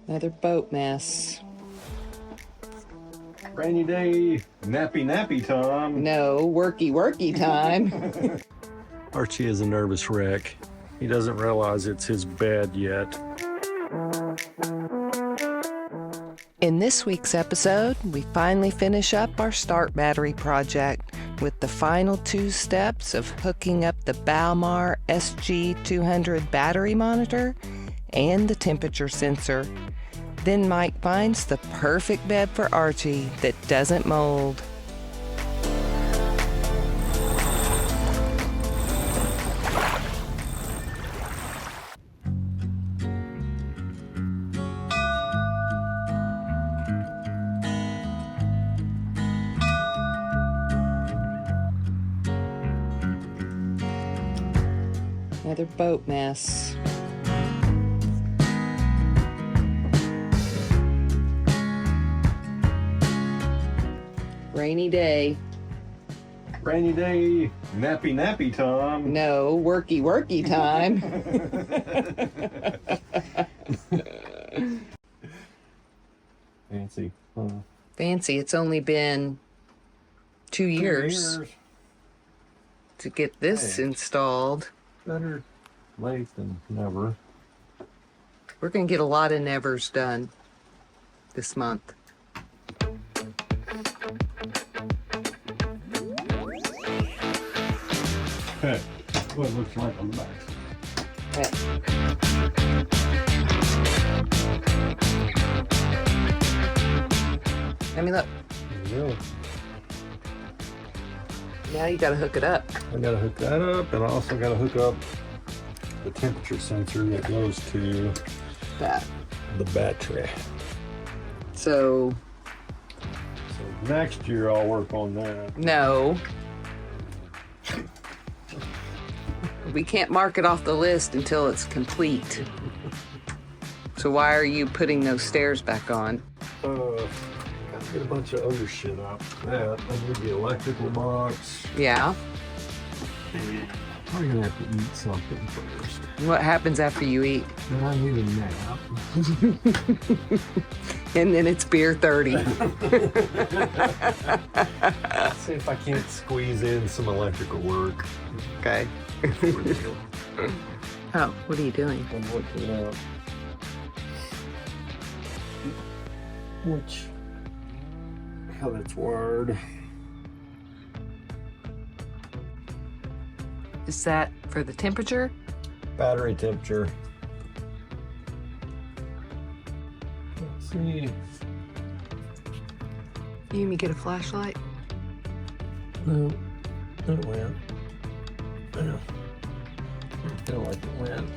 Another boat mess. Rainy day, nappy time. No, worky time. Archie is a nervous wreck. He doesn't realize it's his bed yet. In this week's episode, we finally finish up our start battery project with the final 2 steps of hooking up the Balmar SG200 Battery Monitor and the temperature sensor. Then Mike finds the perfect bed for Archie that doesn't mold. Another boat mess. Rainy day. Rainy day, nappy time. No, worky time. Fancy. Fancy. It's only been 2 years to get this installed. Better late than never. We're going to get a lot of nevers done this month. Okay, what it looks like on the back. Let me look. There you go. Now you got to hook it up. I gotta hook that up, and I also gotta hook up the temperature sensor that goes to That. the battery. So, So next year I'll work on that. no. We can't mark it off the list until it's complete. So why are you putting those stairs back on? Gotta get a bunch of other shit out. That I need the electrical box. Yeah. I'm gonna have to eat something first. What happens after you eat? Then I need a nap. And then it's beer 30. See if I can't squeeze in some electrical work. Okay. Oh, what are you doing? I'm looking up how that's wired. Is that for the temperature? Battery temperature. Let's see. You need me get a flashlight? No, it went. Yeah. I feel like it went.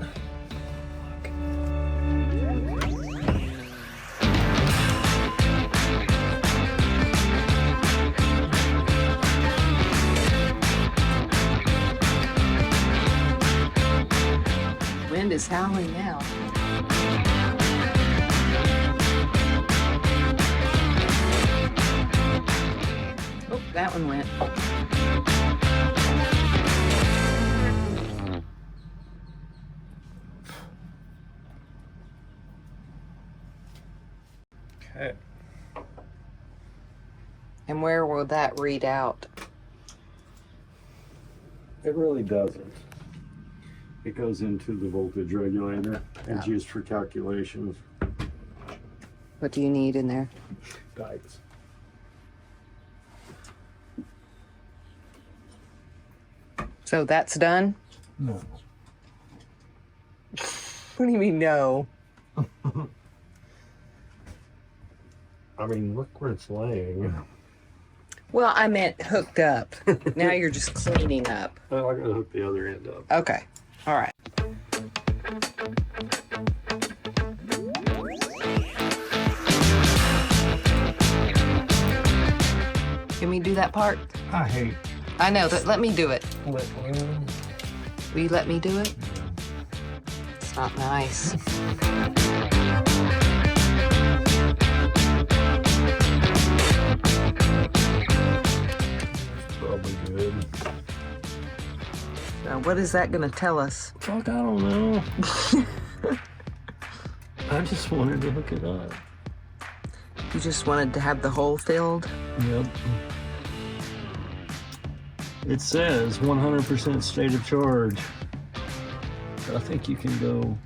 Wind is howling now. Oh, that one went. Okay. And where will that read out? It really doesn't. It goes into the voltage regulator and it's used for calculations. What do you need in there? Guides. So that's done? No. What do you mean no? I mean, look where it's laying. Well, I meant hooked up. Now you're just cleaning up. Oh, I gotta hook the other end up. Okay. All right. Can we do that part? I hate I know, but let me do it. Will you let me do it? It's not nice. Probably good. Now, what is that going to tell us? Fuck, I don't know. I just wanted to hook it up. You just wanted to have the hole filled? Yep. It says 100% state of charge. But I think you can go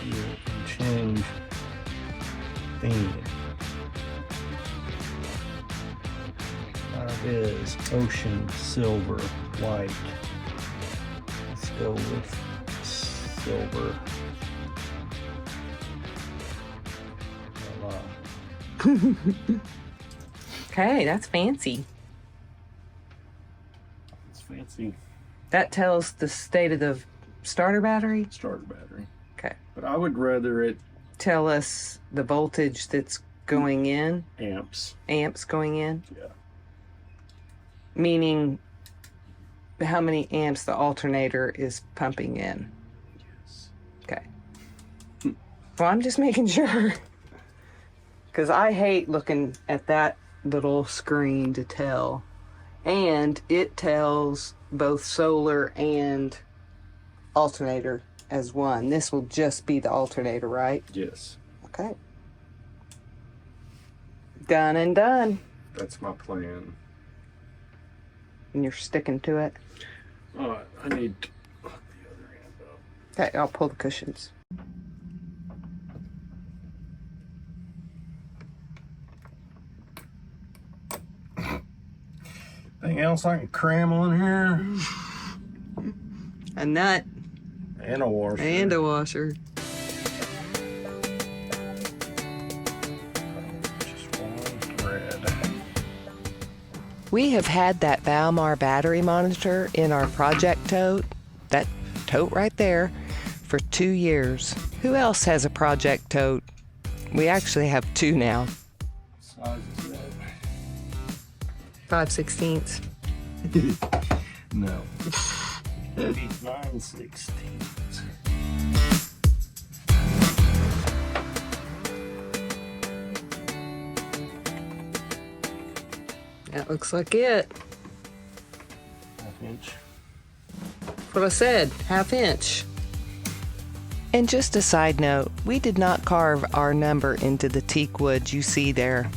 here and change theme. It is ocean, silver, white. Let's go with silver. Voila. Okay, that's fancy. It's fancy. That tells the state of the starter battery? Starter battery. Okay. But I would rather it Tell us the voltage that's going in? amps. Amps going in? Yeah. Meaning how many amps the alternator is pumping in? Yes. Okay. Well, I'm just making sure. Because I hate looking at that little screen to tell. And it tells both solar and alternator as one. This will just be the alternator, right? Yes. Okay. Done and done. That's my plan. And you're sticking to it. All right. I need to hook the other end up. Okay, I'll pull the cushions. Anything else I can cram on here? A nut And a washer. and a washer. Just one thread. We have had that Balmar battery monitor in our project tote, that tote right there, for 2 years. Who else has a project tote? We actually have 2 now. Size is that? 5/16. No. 9/16. That looks like it. Half inch. That's what I said, 1/2 inch. And just a side note, we did not carve our number into the teak wood you see there.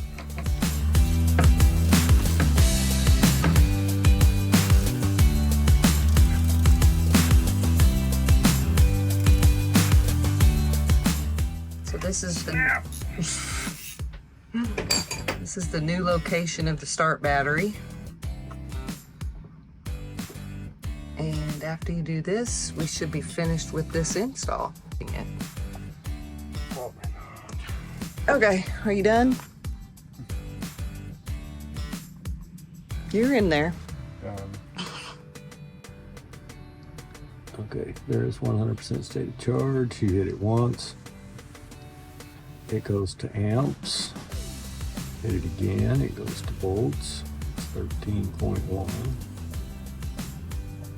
So this is the new location of the start battery. And after you do this, we should be finished with this install. Probably not. Okay, are you done? You're in there. Okay, there's 100% state of charge. You hit it once. It goes to amps. Hit it again, it goes to volts. It's 13.1.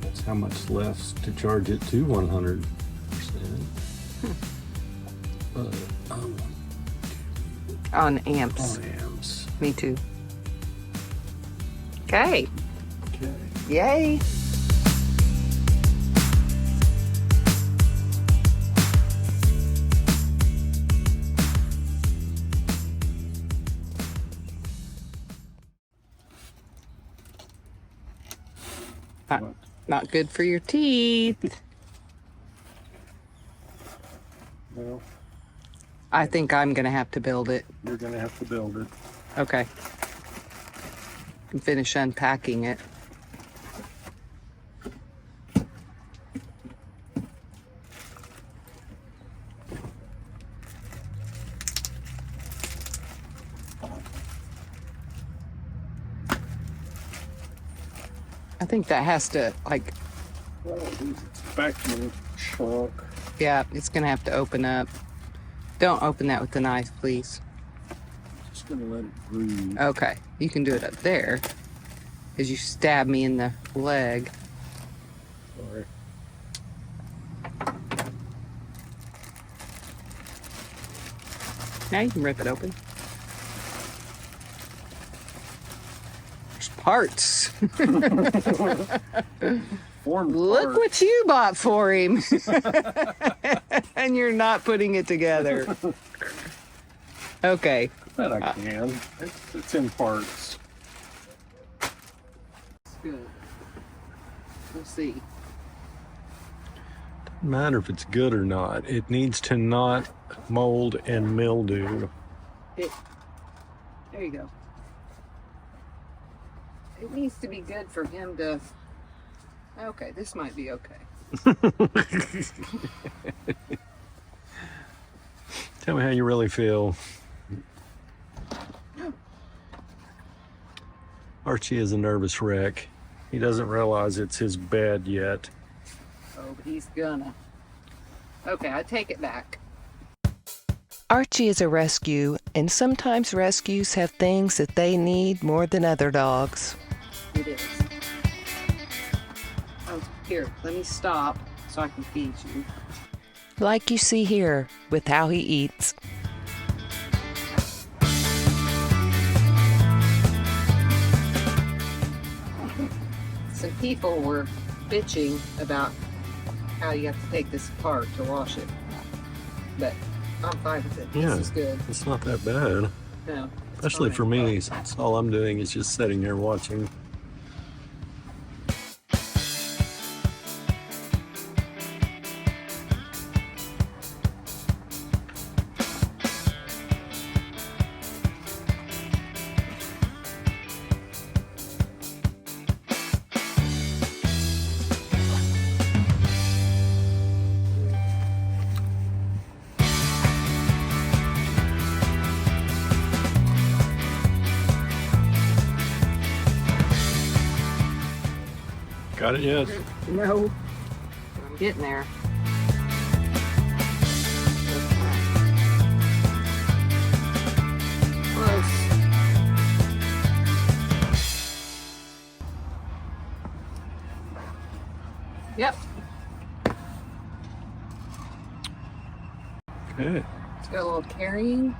That's how much left to charge it to 100%. On amps. On amps. Me too. Okay. Okay. Yay. Not good for your teeth. Well, I think I'm gonna have to build it. you're gonna have to build it. Okay. And finish unpacking it. I think that has to, like, Well, it's vacuum shrunk. yeah, it's gonna have to open up. Don't open that with the knife, please. Just gonna let it breathe. Okay, you can do it up there, because you stabbed me in the leg. Sorry. Now you can rip it open. There's parts. deformed Look part. what you bought for him. And you're not putting it together. Okay. Bet I can. It's in parts. Good. We'll see. Doesn't matter if it's good or not. It needs to not mold and mildew. There you go. It needs to be good for him to... Okay, this might be okay. Tell me how you really feel. Archie is a nervous wreck. He doesn't realize it's his bed yet. Oh, but he's gonna. Okay, I take it back. Archie is a rescue, and sometimes rescues have things that they need more than other dogs. It is. Oh, here, let me stop so I can feed you. Like you see here with how he eats. Some people were bitching about how you have to take this apart to wash it, but I'm fine with it. Yeah, this is good. It's not that bad. No, Especially for me, since all I'm doing is just sitting there watching. Got it yet? No, I'm getting there. Close. Yep. Okay. It's got a little carrying.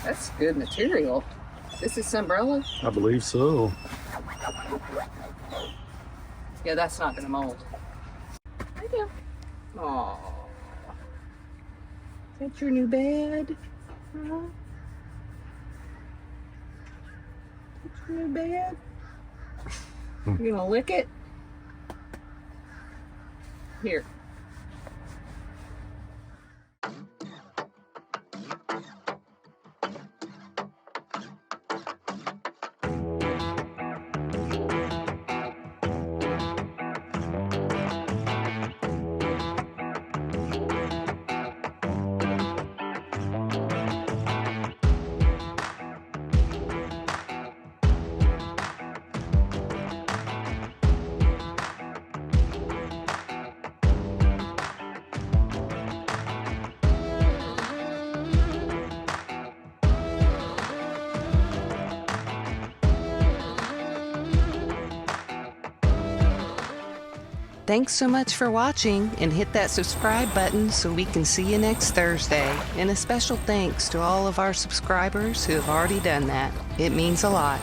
That's good material. This is umbrella? I believe so. Yeah, that's not gonna mold. I do. Aww. Is that your new bed? Huh? Is that your new bed? You gonna lick it? Here. Thanks so much for watching, and hit that subscribe button so we can see you next Thursday. And a special thanks to all of our subscribers who have already done that. It means a lot.